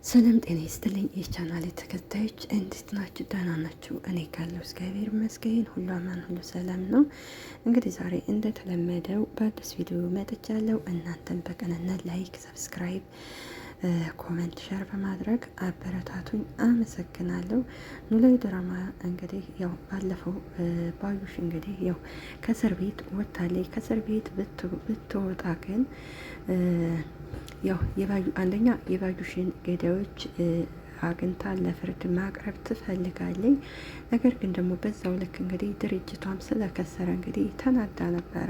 ሰላም ጤና ይስጥልኝ የቻናሌ ተከታዮች እንዴት ናችሁ? ደህና ናችሁ? እኔ ካለው እግዚአብሔር ይመስገን ሁሉ አማን ሁሉ ሰላም ነው። እንግዲህ ዛሬ እንደተለመደው በአዲስ ቪዲዮ መጥቻለሁ። እናንተን በቅንነት ላይክ፣ ሰብስክራይብ፣ ኮመንት፣ ሸር በማድረግ አበረታቱኝ። አመሰግናለሁ። ኖላዊ ድራማ እንግዲህ ያው ባለፈው ባዩሽ እንግዲህ ያው ከእስር ቤት ወጥታለች። ከእስር ቤት ብትወጣ ግን ያው አንደኛ የባዩሽን ገዳዮች አግኝታ ለፍርድ ማቅረብ ትፈልጋለች። ነገር ግን ደግሞ በዛው ልክ እንግዲህ ድርጅቷም ስለከሰረ እንግዲህ ተናዳ ነበረ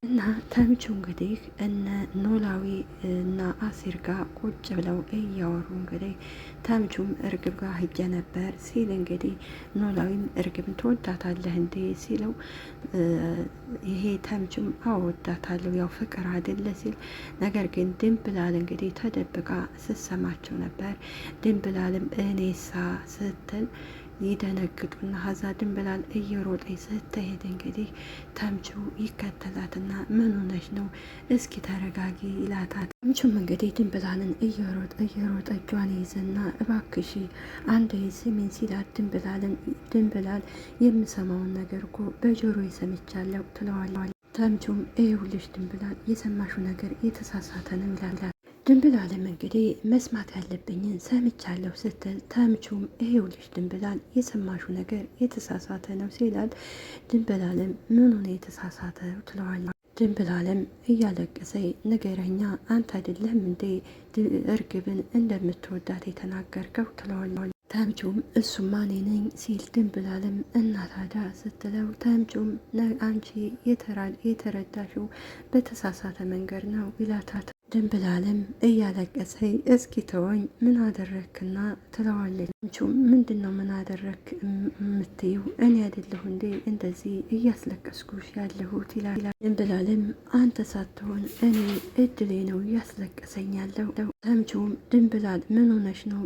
እና ተምቹ እንግዲህ እነ ኖላዊ እና አሲር ጋር ቁጭ ብለው እያወሩ እንግዲህ ተምቹም እርግብ ጋር ሂጄ ነበር ሲል እንግዲህ ኖላዊም እርግብን ትወዳታለህ እንዴ ሲለው ይሄ ተምቹም አወዳታለሁ ያው ፍቅር አይደለ ሲል ነገር ግን ድንብላል እንግዲህ ተደብቃ ስትሰማቸው ነበር። ድንብላልም እኔሳ ስትል ይደነግጡና ሀዛ ድንብላል እየሮጠች ስትሄድ እንግዲህ ተምቹ ይከተላትና ምን ሆነሽ ነው እስኪ ተረጋጊ ይላታል። ተምቹም እንግዲህ ድንብላልን እየሮጠ እጇን ይዝና እባክሽ አንድ ስሜን ሲላት ድንብላል የምሰማውን ነገር እኮ በጆሮ ሰምቻለሁ ትለዋለች። ተምቹም ይኸውልሽ ድንብላል የሰማሹ ነገር የተሳሳተ ነው ይላል። ድንብላልም እንግዲህ መስማት ያለብኝን ሰምቻለሁ ስትል ተምቹም ይኸውልሽ ድንብላል የሰማሹ ነገር የተሳሳተ ነው ሲላል ድንብላልም ምኑ ነው የተሳሳተው ትለዋለች። ድንብላልም እያለቀሰ ንገረኛ አንተ አይደለም እንዴ እርግብን እንደምትወዳት የተናገርከው ትለዋለች። ተምቹም እሱማ እኔ ነኝ ሲል ድንብላልም እና ታዲያ ስትለው ተምቹም አንቺ የተረዳሽው በተሳሳተ መንገድ ነው ይላታል። ድንብላልም እያለቀሰ እስኪ ተወኝ ምን አደረክና ትለዋለች። ተምቹም ምንድን ነው ምን አደረክ የምትይው እኔ አይደለሁ እንዴ እንደዚህ እያስለቀስኩሽ ያለሁት ይላል። ድንብላልም አንተ ሳትሆን እኔ እድሌ ነው እያስለቀሰኝ ያለው። ተምቹም ድንብላል ምን ሆነሽ ነው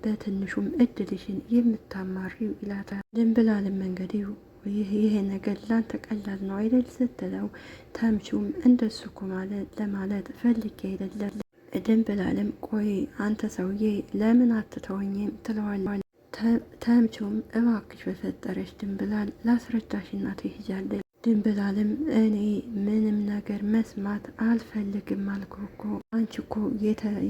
በትንሹም እድልሽን የምታማሪው ይላታል። ድንብላልም እንግዲህ ይሄ ነገር ላንተ ቀላል ነው አይደል ስትለው ተምቹም እንደሱ እኮ ለማለት ፈልጌ አይደለም። ድንብላልም ቆይ አንተ ሰውዬ ለምን አትተወኝም ትለዋለች። ተምቹም እባክሽ በፈጠረች ድንብላል ላስረዳሽና ትሄጃለሽ። ድንብላልም እኔ ምንም ነገር መስማት አልፈልግም አልኩ እኮ አንቺ እኮ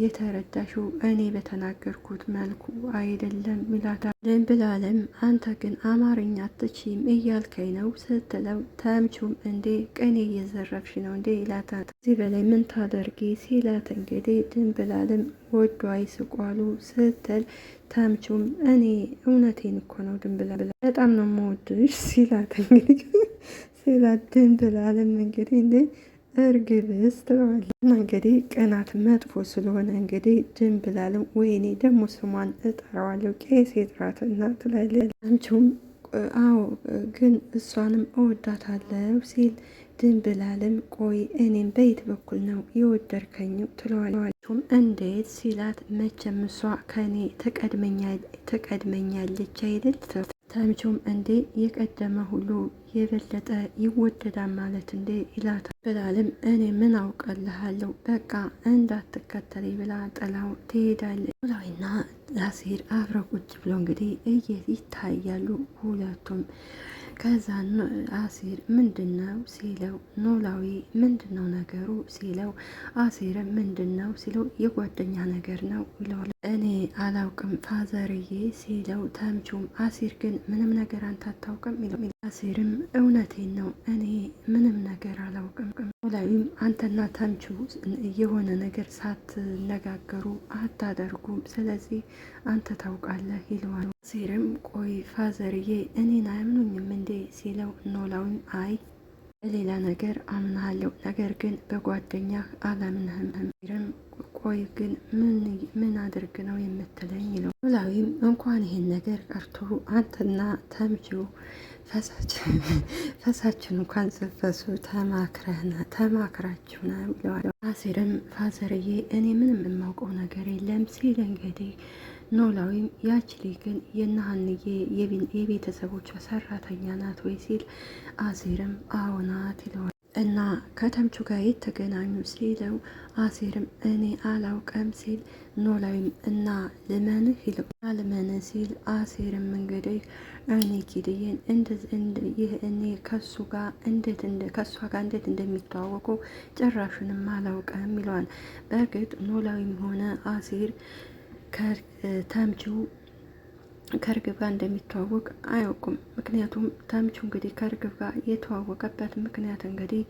የተረዳሽው እኔ በተናገርኩት መልኩ አይደለም ይላታል። ድንብላልም አንተ ግን አማርኛ አትችይም እያልከኝ ነው ስትለው ተምቹም እንዴ ቅኔ እየዘረፍሽ ነው እንዴ ይላታል። እዚህ በላይ ምን ታደርጊ ሲላት እንግዲህ ድንብላልም ወዶ አይስቋሉ ስትል ተምቹም እኔ እውነቴን እኮ ነው ድንብላል በጣም ነው የምወድሽ ሲላት እንግዲህ ድንብላልም እንግዲህ እንዴ እርግብስ ትለዋለች። እንግዲህ ቅናት መጥፎ ስለሆነ እንግዲህ ድንብላልም ወይኔ ደግሞ ስሟን እጠራዋለሁ ቄስ ጥራትና ትላለች። ተምቹም አዎ ግን እሷንም እወዳታለሁ ሲል ድንብላልም ቆይ እኔም በየት በኩል ነው የወደድከኝ ትለዋለች። እንዴት ሲላት መቼም እሷ ከኔ ትቀድመኛለች አይደል? ተምቹም እንዴ የቀደመ ሁሉ የበለጠ ይወደዳል ማለት እንዴ ይላታል። ድንብላልም እኔ ምን አውቀልሃለሁ በቃ እንዳትከተለኝ ብላ ጥላው ትሄዳለች። ኖላዊና አሲር አብረው ቁጭ ብሎ እንግዲህ ይታያሉ ሁለቱም። ከዛ አሲር ምንድነው ሲለው ኖላዊ ምንድነው ነገሩ ሲለው አሲርም ምንድነው ሲለው የጓደኛ ነገር ነው ይለዋል። እኔ አላውቅም ፋዘርዬ ሲለው ተምቹም አሲር ግን ምንም ነገር አንተ አታውቅም ይለው። አሲርም እውነቴን ነው እኔ ምንም ነገር አላውቅም። ኖላዊም አንተና ተምቹ የሆነ ነገር ሳትነጋገሩ አታደርጉም ስለዚህ አንተ ታውቃለህ ይለዋል። አሲርም ቆይ ፋዘርዬ እኔን አያምኑኝም እንዴ ሲለው ኖላዊም አይ ሌላ ነገር አምናለሁ ነገር ግን በጓደኛህ አላምንህም። አሲርም ቆይ ግን ምን አድርግ ነው የምትለኝ ይለው። ኖላዊም እንኳን ይሄን ነገር ቀርቶ አንተና ተምቹ ፈሳችን እንኳን ስፈሱ ተማክራችሁ ነው ይለዋል። አሲርም ፋዘርዬ እኔ ምንም የማውቀው ነገር የለም ሲል እንግዲህ ኖላዊም ያችሊ ግን የነሀንዬ የቤተሰቦቿ ሰራተኛ ናት ወይ ሲል አሲርም አዎ ናት ይለዋል። እና ከተምቹ ጋር የተገናኙ ሲለው አሴርም እኔ አላውቀም ሲል ኖላዊም እና ልመንህ ይለው ልመንህ ሲል አሴርም እንግዲህ እኔ ኪድዬን ይህ እኔ ከሷ ጋር እንዴት እንደሚተዋወቁ ጭራሹንም አላውቀም ይለዋል። በእርግጥ ኖላዊም ሆነ አሴር ከተምቹ ከእርግብ ጋር እንደሚተዋወቅ አያውቁም። ምክንያቱም ተምቹ እንግዲህ ከእርግብ ጋር የተዋወቀበት ምክንያት እንግዲህ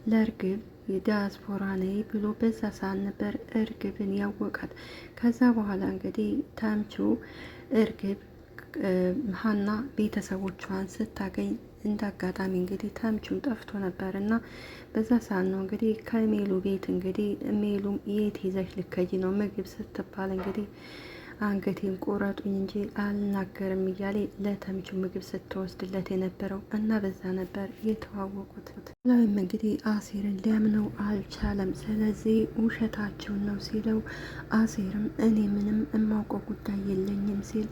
ለእርግብ የዲያስፖራ ነይ ብሎ በዛ ሰዓት ነበር እርግብን ያወቃት። ከዛ በኋላ እንግዲህ ተምቹ እርግብ ሀና ቤተሰቦቿን ስታገኝ እንዳጋጣሚ እንግዲህ ተምቹም ጠፍቶ ነበር እና በዛ ሰዓት ነው እንግዲህ ከሜሉ ቤት እንግዲህ ሜሉም የት ይዘሽ ልከጂ ነው ምግብ ስትባል እንግዲህ አንገቴን ቆረጡኝ እንጂ አልናገርም እያለ ለተምቹ ምግብ ስትወስድለት የነበረው እና በዛ ነበር የተዋወቁት። ኖላዊም እንግዲህ አሴርን ሊያምነው አልቻለም። ስለዚህ ውሸታቸውን ነው ሲለው አሴርም እኔ ምንም የማውቀው ጉዳይ የለኝም ሲል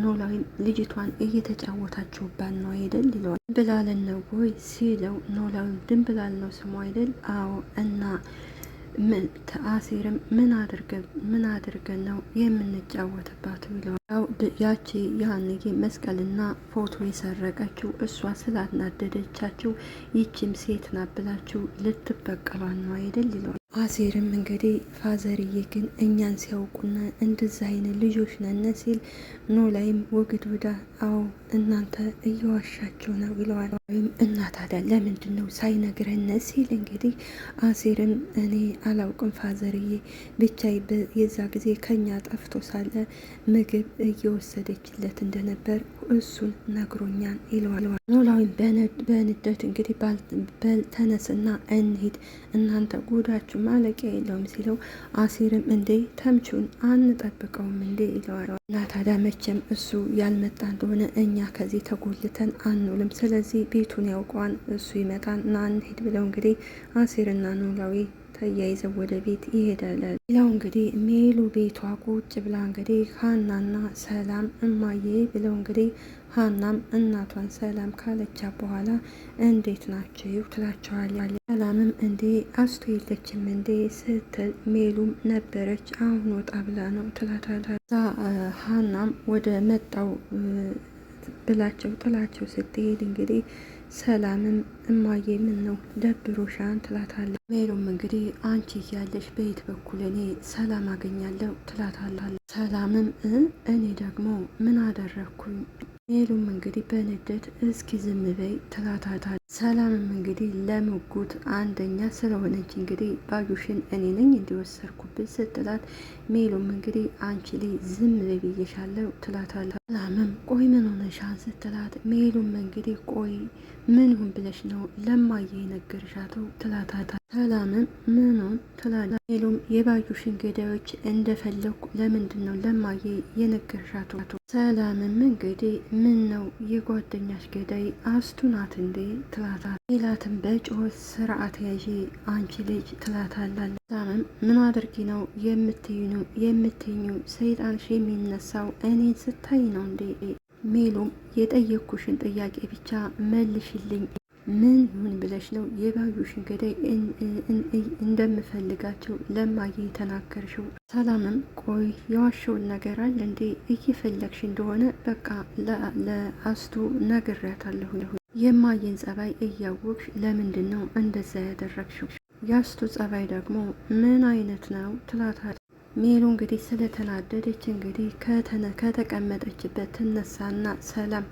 ኖላዊም ልጅቷን እየተጫወታችሁባት ነው አይደል ይለዋል። ድንብላልን ነው ወይ ሲለው ኖላዊም ድንብላል ነው ስሙ አይደል? አዎ እና አሴርም ምን አድርገን ነው የምንጫወትባት ብለዋል። ያው ያቺ ያንዬ መስቀልና ፎቶ የሰረቀችው እሷ ስላናደደቻችሁ ይቺም ሴት ናት ብላችሁ ልትበቀሏን ነው አይደል ይለዋል። አሴርም እንግዲህ ፋዘርዬ ግን እኛን ሲያውቁና እንደዛ አይነት ልጆች ነን ሲል ኖላዊም ወግድ ወዳ አዎ እናንተ እየዋሻችሁ ነው ይለዋል። ወይም እና ታዲያ ለምንድን ነው ሳይነግረን ሲል እንግዲህ አሴርም እኔ አላውቅም ፋዘርዬ ብቻ የዛ ጊዜ ከኛ ጠፍቶ ሳለ ምግብ እየወሰደችለት እንደነበር እሱን ነግሮኛን ይለዋል። ኖላዊም በንደት እንግዲህ ተነስና እንሂድ እናንተ ጉዳችሁ ማለቂያ የለውም ሲለው አሴርም እንዴ ተምቹን አንጠብቀውም እንዴ ይለዋል። እና ታዲያ መቼም እሱ ያልመጣ እንደሆነ እኛ ከዚህ ተጎልተን አንውልም፣ ስለዚህ ቤቱን ያውቀዋን እሱ ይመጣን ና እንሂድ ብለው እንግዲህ አሴርና ኖላዊ ተያይዘው ወደ ቤት ይሄዳል። ሌላው እንግዲህ ሜሉ ቤቷ ቁጭ ብላ እንግዲህ ሀናና ሰላም እማዬ ብለው እንግዲህ ሀናም እናቷን ሰላም ካለቻ በኋላ እንዴት ናችሁ ትላቸዋለች። ሰላምም እንዴ አስቶ የለችም እንዴ ስትል ሜሉም ነበረች አሁን ወጣ ብላ ነው ትላታለች። እዛ ሀናም ወደ መጣው ብላቸው ጥላቸው ስትሄድ እንግዲህ ሰላምም እማዬ ምን ነው ደብሮሻን ትላታለች። ሜሉም እንግዲህ አንቺ እያለሽ በየት በኩል እኔ ሰላም አገኛለሁ ትላታለች። ሰላምም እኔ ደግሞ ምን አደረግኩኝ? ሜሉም እንግዲህ በንዴት እስኪ ዝም በይ ትላታለች። ሰላምም እንግዲህ ለምጉት አንደኛ ስለሆነች እንግዲህ ባዩሽን እኔ ነኝ እንዲወሰርኩብን ስትላት ሜሉም እንግዲህ አንቺ ላይ ዝም በይ ብዬሻለሁ ትላታለች። ሰላምም ቆይ ምን ሆነሻን ስትላት ሜሉም እንግዲህ ቆይ ምን ሁን ብለሽ ነው ለማየ የነገርሻተው ትላታለች። ሰላምም ምኑን ትላለች። ሜሉም የባዩሽን ገዳዮች እንደፈለኩ ለምንድን ነው ለማየ የነገርሻተው? ሰላምም እንግዲህ ምን ነው የጓደኛሽ ገዳይ አስቱ ናት እንዴ ትላታለች። ሜላትም በጮህ ስርዓት ያዢ አንቺ ልጅ ትላታለች። ሰላምም ምን አድርጊ ነው የምትኙ ሰይጣንሽ የሚነሳው እኔን ስታይ ነው እንዴ? ሜሉም የጠየኩሽን ጥያቄ ብቻ መልሽልኝ፣ ምን ይሁን ብለሽ ነው የባዩሽን ገዳይ እንደምፈልጋቸው ለማየ የተናገርሽው? ሰላምም ቆይ የዋሸውን ነገር አለ እንዴ? እየፈለግሽ እንደሆነ በቃ ለአስቱ ነግሬያታለሁ። የማየን ጸባይ እያወቅሽ ለምንድን ነው እንደዛ ያደረግሽው? የአስቱ ጸባይ ደግሞ ምን አይነት ነው ትላታለች። ሜሉ እንግዲህ ስለተናደደች እንግዲህ ከተቀመጠችበት ትነሳና ሰላም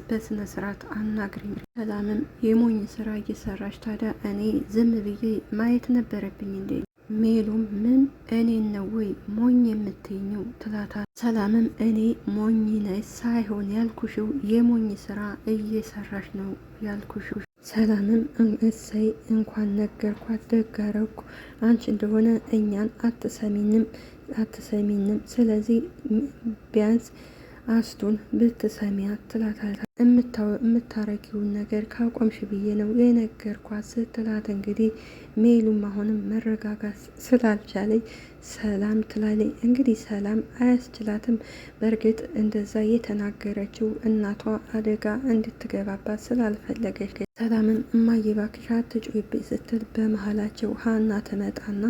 በስነ ስርዓት አናግሪኝ። ሰላምም የሞኝ ስራ እየሰራች ታዲያ እኔ ዝም ብዬ ማየት ነበረብኝ እንዴ? ሜሉም ምን እኔን ነው ወይ ሞኝ የምትይኘው ትላታለች። ሰላምም እኔ ሞኝ ነኝ ሳይሆን ያልኩሽው የሞኝ ስራ እየሰራሽ ነው ያልኩሽው። ሰላምም እሰይ እንኳን ነገርኳት ደጋረኩ፣ አንቺ እንደሆነ እኛን አትሰሚንም፣ ስለዚህ ቢያንስ አስቱን ብትሰሚያት ትላታለች። የምታረጊውን ነገር ካቆምሽ ብዬ ነው የነገርኳት ስትላት እንግዲህ ሜሉም አሁንም መረጋጋት ስላልቻለች ሰላም ትላለች። እንግዲህ ሰላም አያስችላትም። በእርግጥ እንደዛ የተናገረችው እናቷ አደጋ እንድትገባባት ስላልፈለገች ሰላምን እማዬ እባክሽ አትጩይብኝ ስትል በመሀላቸው ሀና ትመጣና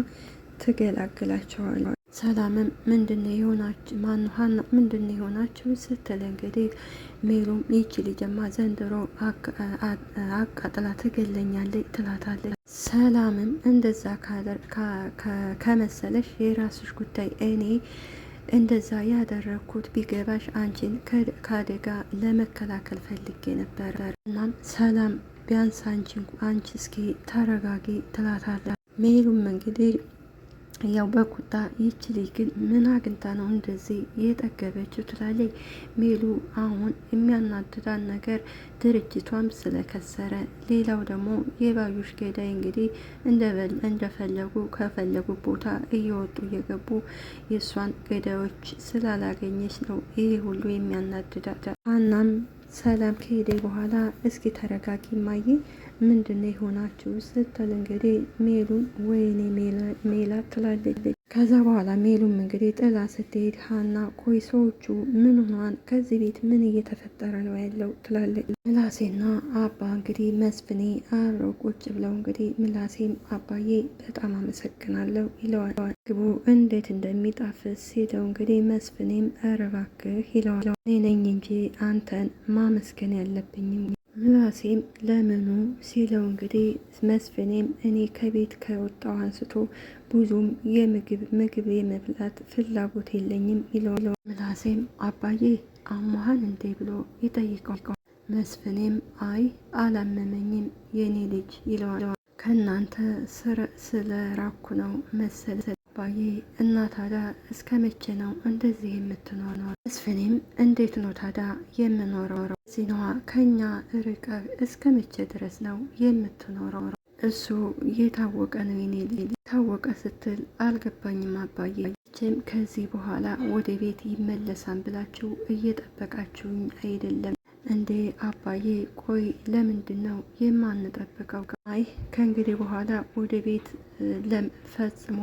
ትገላግላቸዋል። ሰላምም ምንድነው የሆናችሁ ሀና ምንድነው የሆናችሁ ስትል እንግዲህ ሜሉም ይቺ ልጅማ ዘንድሮ አቃጥላ ትገለኛለች ትላታለች። ሰላምም እንደዛ ከመሰለሽ የራስሽ ጉዳይ፣ እኔ እንደዛ ያደረግኩት ቢገባሽ አንቺን ከአደጋ ለመከላከል ፈልጌ ነበር። እናም ሰላም ቢያንስ አንቺ እስኪ ተረጋጊ ትላታለች። ሜሉም እንግዲህ ያው በቁጣ ይች ልጅ ግን ምን አግኝታ ነው እንደዚህ የጠገበችው ትላለች። ሜሉ አሁን የሚያናድዳን ነገር ድርጅቷም ስለከሰረ፣ ሌላው ደግሞ የባዩሽ ገዳይ እንግዲህ እንደፈለጉ ከፈለጉ ቦታ እየወጡ እየገቡ የእሷን ገዳዮች ስላላገኘች ነው ይሄ ሁሉ የሚያናድዳት። ሀናም ሰላም ከሄደ በኋላ እስኪ ተረጋጊ ማየ ምንድነው የሆናችሁ ስትል እንግዲህ ሜሉን ወይኔ ሜላት ትላለች። ከዛ በኋላ ሜሉም እንግዲህ ጥላ ስትሄድ ሀና ቆይ ሰዎቹ ምን ሆኗን ከዚህ ቤት ምን እየተፈጠረ ነው ያለው ትላለች። ምላሴና አባ እንግዲህ መስፍኔ አብረው ቁጭ ብለው እንግዲህ ምላሴም አባዬ በጣም አመሰግናለሁ ይለዋል። ግቡ እንዴት እንደሚጣፍስ ሲለው እንግዲህ መስፍኔም ኧረ እባክህ ይለዋል። እኔ ነኝ እንጂ አንተን ማመስገን ያለብኝም ምላሴም ለምኑ ሲለው እንግዲህ መስፍኔም እኔ ከቤት ከወጣው አንስቶ ብዙም ምግብ የመብላት ፍላጎት የለኝም ይለው። ምላሴም አባዬ አሞሃል እንዴ ብሎ ይጠይቀዋል። መስፍኔም አይ አላመመኝም የኔ ልጅ ይለዋል። ከእናንተ ስለ ራኩ ነው መሰል አባዬ እና ታዲያ እስከ መቼ ነው እንደዚህ የምትኖረው? መስፍኔም እንዴት ነው ታዲያ የምኖረው? ሲነዋ ከኛ ርቀህ እስከ መቼ ድረስ ነው የምትኖረው? እሱ የታወቀ ነው የኔ ልጅ። ታወቀ ስትል አልገባኝም አባዬ። ችም ከዚህ በኋላ ወደ ቤት ይመለሳን ብላችሁ እየጠበቃችሁኝ አይደለም እንዴ አባዬ? ቆይ ለምንድን ነው የማንጠብቀው? አይ ከእንግዲህ በኋላ ወደ ቤት ፈጽሞ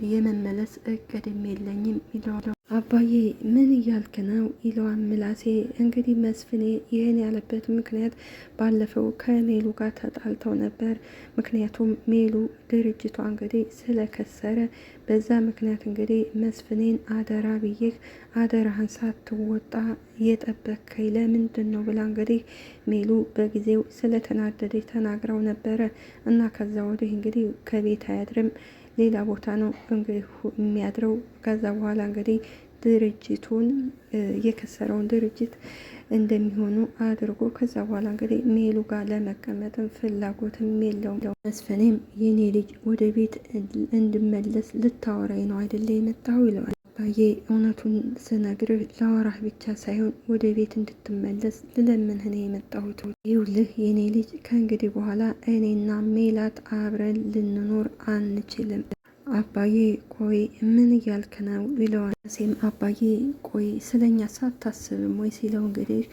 የመመለስ እቅድም የለኝም ይለዋል። አባዬ ምን እያልክ ነው ይለዋል ምላሴ። እንግዲህ መስፍኔ ይህን ያለበት ምክንያት ባለፈው ከሜሉ ጋር ተጣልተው ነበር። ምክንያቱም ሜሉ ድርጅቷ እንግዲህ ስለከሰረ በዛ ምክንያት እንግዲህ መስፍኔን አደራ ብዬህ አደራህን ሳትወጣ የጠበከኝ ለምንድን ነው ብላ እንግዲህ ሜሉ በጊዜው ስለተናደደች ተናግረው ነበረ እና ከዛ ወዲህ እንግዲህ ከቤት አያድርም ሌላ ቦታ ነው እንግዲህ የሚያድረው። ከዛ በኋላ እንግዲህ ድርጅቱን የከሰረውን ድርጅት እንደሚሆኑ አድርጎ ከዛ በኋላ እንግዲህ ሜሉ ጋር ለመቀመጥም ፍላጎትም የለውም። መስፍኔም የኔ ልጅ ወደ ቤት እንድመለስ ልታወራኝ ነው አይደለ የመጣው ይለዋል። አባዬ እውነቱን ስነግርህ ላወራህ ብቻ ሳይሆን ወደ ቤት እንድትመለስ ልለምንህ ነው የመጣሁት። ይኸውልህ የኔ ልጅ ከእንግዲህ በኋላ እኔና ሜላት አብረን ልንኖር አንችልም። አባዬ ቆይ ምን እያልክ ነው ይለዋል። ሴም አባዬ ቆይ ስለኛ ሳታስብም ወይ ሲለው እንግዲህ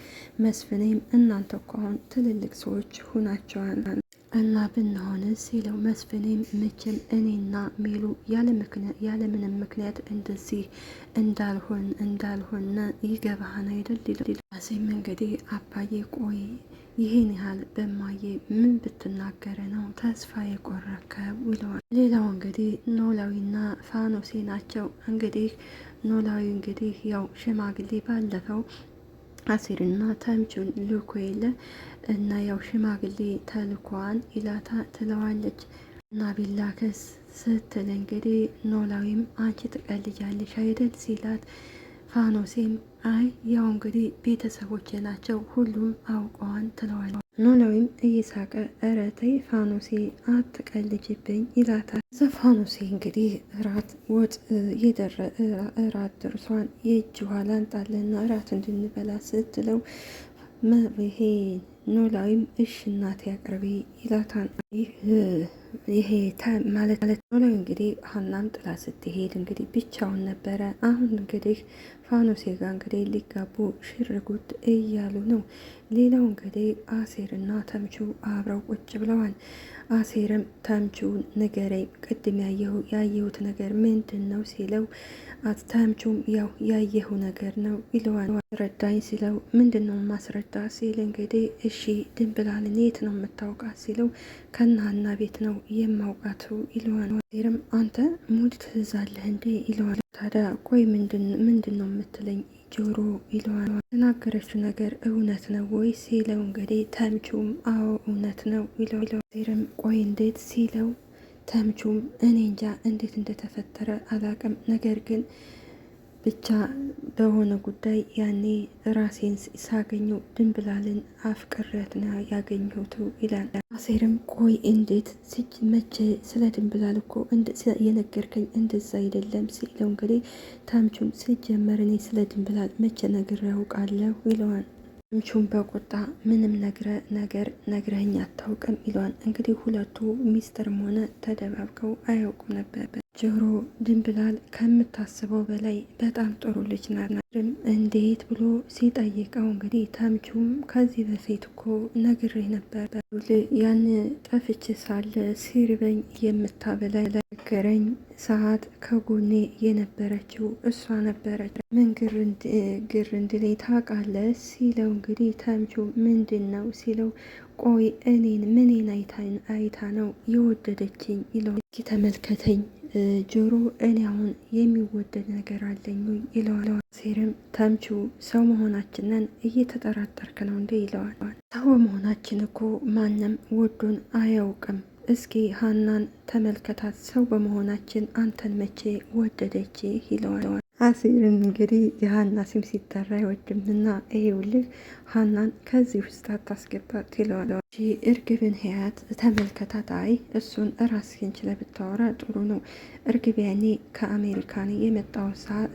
መስፍኔም እናንተ እኮ አሁን ትልልቅ ሰዎች ሁናቸዋል እና ብንሆን ሲለው መስፍኔም መቼም እኔና ሜሉ ያለምንም ምክንያት እንደዚህ እንዳልሆነ ይገባህን አይደል ይላል። ሴም እንግዲህ አባዬ ቆይ ይህን ያህል በማየ ምን ብትናገረ ነው ተስፋ የቆረከው ይለዋል። ሌላው እንግዲህ ኖላዊና ፋኖሴ ናቸው። እንግዲህ ኖላዊ እንግዲህ ያው ሽማግሌ ባለፈው አሲርና ተምቹን ልኮ የለ እና ያው ሽማግሌ ተልኳን ኢላታ ትለዋለች እና ቢላከስ ስትል እንግዲህ ኖላዊም አንቺ ትቀልጃለሽ አይደል ሲላት ፋኖሴም አይ ያው እንግዲህ ቤተሰቦች ናቸው ሁሉም አውቀዋን ትለዋል። ኖላዊም እየሳቀ ኧረ ተይ ፋኖሴ አትቀልጅብኝ ይላታል። ፋኖሴ እንግዲህ እራት ወጥ እራት ደርሷን የእጅ ኋላ እንጣለና እራት እንድንበላ ስትለው ይሄ ኖላዊም እሽ እናቴ አቅርቢ ይላታል። ይሄ ማለት ኖላዊ እንግዲህ ሀናም ጥላ ስትሄድ እንግዲህ ብቻውን ነበረ። አሁን እንግዲህ ፋኖሴ ጋር እንግዲህ ሊጋቡ ሽርጉድ እያሉ ነው። ሌላው እንግዲህ አሴርና ተምቹ አብረው ቁጭ ብለዋል። አሴርም ተምቹን ንገረኝ፣ ቅድም ያየሁት ነገር ምንድን ነው ሲለው፣ ተምቹም ያው ያየሁ ነገር ነው ይለዋል። ረዳኝ ሲለው ምንድን ነው ማስረዳ ሲል እንግዲህ እሺ ድንብላልን የት ነው የምታውቃት ሲለው ከነሀና ቤት ነው የማውቃቱ ይለዋል። አሴርም አንተ ሙድ ትይዛለህ እንዴ ይለዋል። ታዲያ ቆይ ምንድን ነው የምትለኝ ጆሮ ይለዋል። የተናገረችው ነገር እውነት ነው ወይ ሲለው እንግዲህ ተምቹም አዎ እውነት ነው ይለዋል። አሴርም ቆይ እንዴት ሲለው ተምቹም እኔ እንጃ እንዴት እንደተፈጠረ አላቅም፣ ነገር ግን ብቻ በሆነ ጉዳይ ያኔ ራሴን ሳገኘው ድንብላልን አፍቅሬያት ነው ያገኘሁት ይላል። አሴርም ቆይ እንዴት መቼ ስለ ድንብላል እኮ የነገርከኝ እንደዛ አይደለም ሲለው እንግዲህ ተምቹም ሲጀመር እኔ ስለ ድንብላል መቼ ነገር ያውቃለሁ ይለዋል። ተምቹም በቁጣ ምንም ነገር ነግረኸኝ አታውቅም ይለዋል። እንግዲህ ሁለቱ ሚስጥርም ሆነ ተደባብቀው አያውቁም ነበር። ጆሮ ድንብላል ከምታስበው በላይ በጣም ጥሩ ልጅ ናት። እንዴት ብሎ ሲጠይቀው እንግዲህ ተምቹም ከዚህ በፊት እኮ ነግሬ ነበር፣ ያን ጠፍቼ ሳለ ሲርበኝ የምታበላኝ ነገረኝ ሰዓት ከጎኔ የነበረችው እሷ ነበረች። ምን ግር እንድለኝ ታውቃለህ ሲለው እንግዲህ ተምቹ ምንድን ነው ሲለው ቆይ ምኔን አይታ ነው የወደደችኝ ይለው። እስኪ ተመልከተኝ ጆሮ እኔ አሁን የሚወደድ ነገር አለኝ ይለዋል። አሴርም ተምቹ ሰው መሆናችንን እየተጠራጠርክ ነው እንዴ ይለዋል። ሰው መሆናችን እኮ ማንም ወዶን አያውቅም፣ እስኪ ሀናን ተመልከታት፣ ሰው በመሆናችን አንተን መቼ ወደደች ይለዋል። አሴርም እንግዲህ የሀና ስም ሲጠራ አይወድምና ይሄውልህ ሀናን ከዚህ ውስጥ አታስገባት ይለዋል። እርግብን ህያት ተመልከታት፣ አይ እሱን ራስህን ችለህ ብታወራ ጥሩ ነው። እርግብ ያኔ ከአሜሪካን የመጣው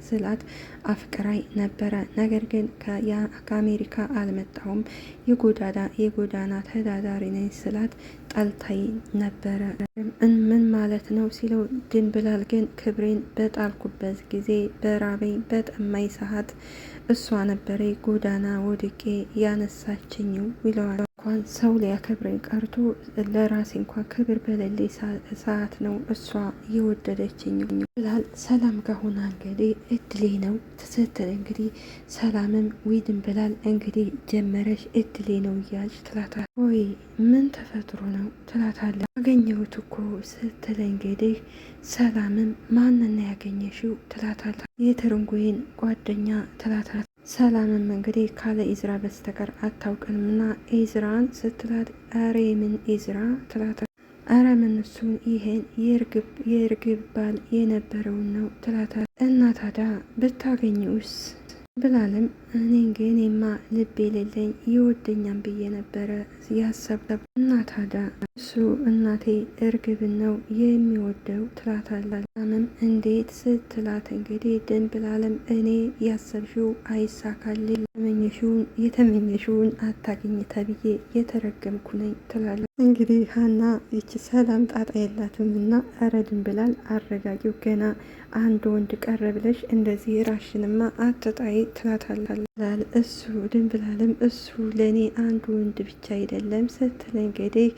ስላት አፍቅራይ ነበረ፣ ነገር ግን ከአሜሪካ አልመጣሁም የጎዳና ተዳዳሪ ነኝ ስላት ጠልታይ ነበረ። ምን ማለት ነው ሲለው ድንብላል ግን ክብሬን በጣልኩበት ጊዜ በራበኝ በጠማኝ ሰዓት እሷ ነበረ ጎዳና ወድቄ ያነሳችኝው ይለዋል። እንኳን ሰው ሊያከብረኝ ቀርቶ ለራሴ እንኳን ክብር በሌለኝ ሰዓት ነው እሷ የወደደችኝ ብላል። ሰላም ከሆነ እንግዲህ እድሌ ነው ስትል እንግዲህ ሰላምም ዊድን ብላል እንግዲህ ጀመረሽ እድሌ ነው እያልሽ ትላታለች። ወይ ምን ተፈጥሮ ነው ትላታለች። ያገኘሁት እኮ ስትል እንግዲህ ሰላምም ማንና ያገኘሽው ትላታለች። የትርንጎዬን ጓደኛ ትላታለች። ሰላምም እንግዲህ ካለ ኢዝራ በስተቀር አታውቅንምና ኢዝራን ስትላት አረ ምን ኢዝራ ትላታለች። አረ ምን እሱን ይሄን የእርግብ ባል የነበረውን ነው ትላታለች። እና ታዲያ ብታገኘውስ ብላለም እኔማ ልብ የሌለኝ ይወደኛም ብዬ ነበረ ያሰብኩት እና ታዲያ እሱ እናቴ እርግብን ነው የሚወደው ትላታለች። ሰላምም እንዴት ስትላት እንግዲህ ድንብላለም እኔ ያሰብሽው አይሳካልኝ የተመኘሽውን አታገኝ ተብዬ የተረገምኩ ነኝ ትላለች። እንግዲህ ሀና ይቺ ሰላም ጣጣ የላትም እና ኧረ ድንብላል አረጋጊው ገና አንድ ወንድ ቀረ ብለሽ እንደዚህ ራሽንማ አትጣይ ትላታለች። እሱ ድንብላልም እሱ ለእኔ አንድ ወንድ ብቻ አይደለም ስትል እንግዲህ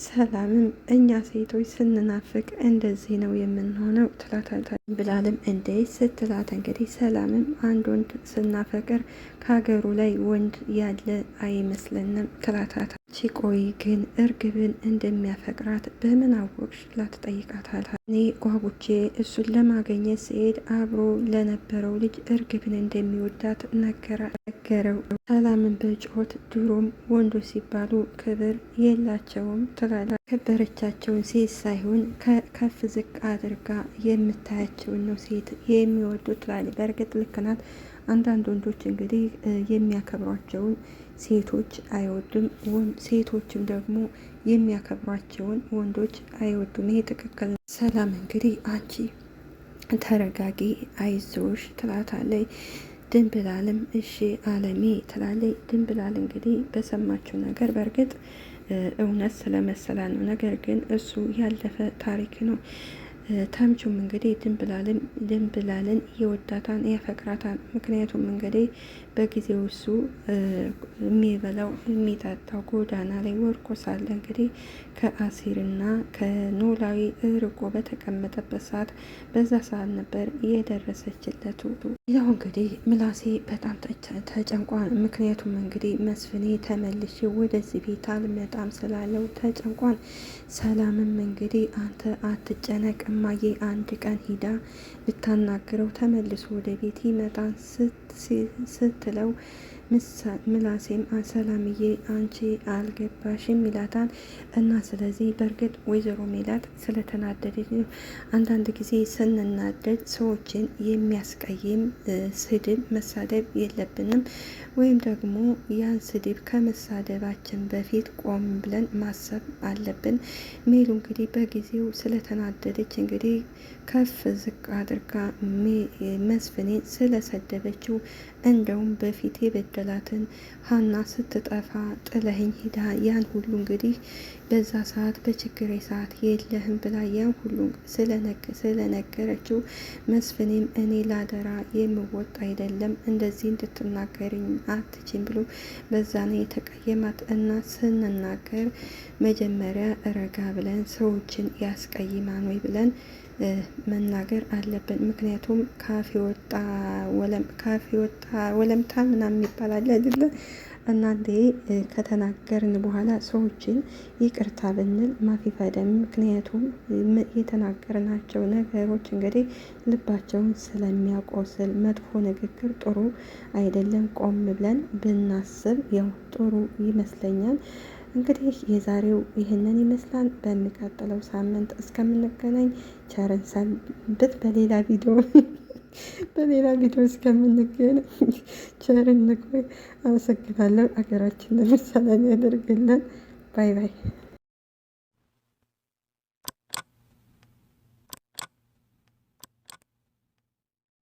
ሰላምም እኛ ሴቶች ስንናፍቅ እንደዚህ ነው የምንሆነው ትላታለች። ድንብላልም እንዴ ስትላት እንግዲህ ሰላምም አንድ ወንድ ስናፈቅር ከሀገሩ ላይ ወንድ ያለ አይመስለንም ትላታለች። ቆይ ግን እርግብን እንደሚያፈቅራት በምን አወቅሽ ላትጠይቃታል። እኔ ጓጉቼ እሱን ለማገኘት ሲሄድ አብሮ ለነበረው ልጅ እርግብን እንደሚወዳት ነገረው። ሰላምን በጮት ድሮም ወንዶች ሲባሉ ክብር የላቸውም ትላለች። ከበረቻቸውን ሴት ሳይሆን ከፍ ዝቅ አድርጋ የምታያቸውን ነው ሴት የሚወዱት ትላለች። በእርግጥ ልክ ናት። አንዳንድ ወንዶች እንግዲህ የሚያከብሯቸውን ሴቶች አይወዱም፣ ሴቶችም ደግሞ የሚያከብሯቸውን ወንዶች አይወዱም። ይሄ ትክክል ነው። ሰላም እንግዲህ አንቺ ተረጋጊ አይዞሽ ትላታለች። ድንብላልም እሺ አለሜ ትላለች። ድንብላል እንግዲህ በሰማችው ነገር በእርግጥ እውነት ስለመሰላ ነው። ነገር ግን እሱ ያለፈ ታሪክ ነው። ተምቹም እንግዲህ ድንብላልን ይወዳታን ያፈቅራታን። ምክንያቱም እንግዲህ በጊዜው እሱ የሚበላው የሚጠጣው ጎዳና ላይ ወርቆ ሳለ እንግዲህ ከአሲርና ከኖላዊ እርቆ በተቀመጠበት ሰዓት በዛ ሰዓት ነበር የደረሰችለቱ። ያው እንግዲህ ምላሴ በጣም ተጨንቋን። ምክንያቱም እንግዲህ መስፍኔ ተመልሼ ወደዚህ ቤት አልመጣም ስላለው ተጨንቋን። ሰላምም እንግዲህ አንተ አትጨነቅ እማዬ አንድ ቀን ሂዳ ልታናግረው ተመልሶ ወደ ቤት ይመጣን ስትለው ምላሴም ሰላምዬ አንቺ አልገባሽም ይላታል። እና ስለዚህ በእርግጥ ወይዘሮ ሜላት ስለተናደደች አንዳንድ ጊዜ ስንናደድ ሰዎችን የሚያስቀይም ስድብ መሳደብ የለብንም፣ ወይም ደግሞ ያን ስድብ ከመሳደባችን በፊት ቆም ብለን ማሰብ አለብን። ሜሉ እንግዲህ በጊዜው ስለተናደደች እንግዲህ ከፍ ዝቅ አድርጋ መስፍኔን ስለሰደበችው እንደውም በፊት የበደላትን ሀና ስትጠፋ ጥለህኝ ሂዳ ያን ሁሉ እንግዲህ በዛ ሰዓት በችግሬ ሰዓት የለህም ብላ ያን ሁሉ ስለነገረችው መስፍኔም እኔ ላደራ የምወጣ አይደለም እንደዚህ እንድትናገርኝ አትችም ብሎ በዛ ነው የተቀየማት። እና ስንናገር መጀመሪያ ረጋ ብለን ሰዎችን ያስቀይማን ወይ ብለን መናገር አለብን። ምክንያቱም ካፌ ወጣ ወለምታ ምናምን ይባላል አይደለ? እናንዴ ከተናገርን በኋላ ሰዎችን ይቅርታ ብንል ማፊፈደም። ምክንያቱም የተናገርናቸው ነገሮች እንግዲህ ልባቸውን ስለሚያቆስል መጥፎ ንግግር ጥሩ አይደለም። ቆም ብለን ብናስብ ያው ጥሩ ይመስለኛል። እንግዲህ የዛሬው ይህንን ይመስላል። በሚቀጥለው ሳምንት እስከምንገናኝ ቸርን ሰንብት። በሌላ ቪዲዮ እስከምንገናኝ ቸርን ንቆይ። አመሰግናለሁ። አገራችንን ሰላም ያደርግልን። ባይ ባይ።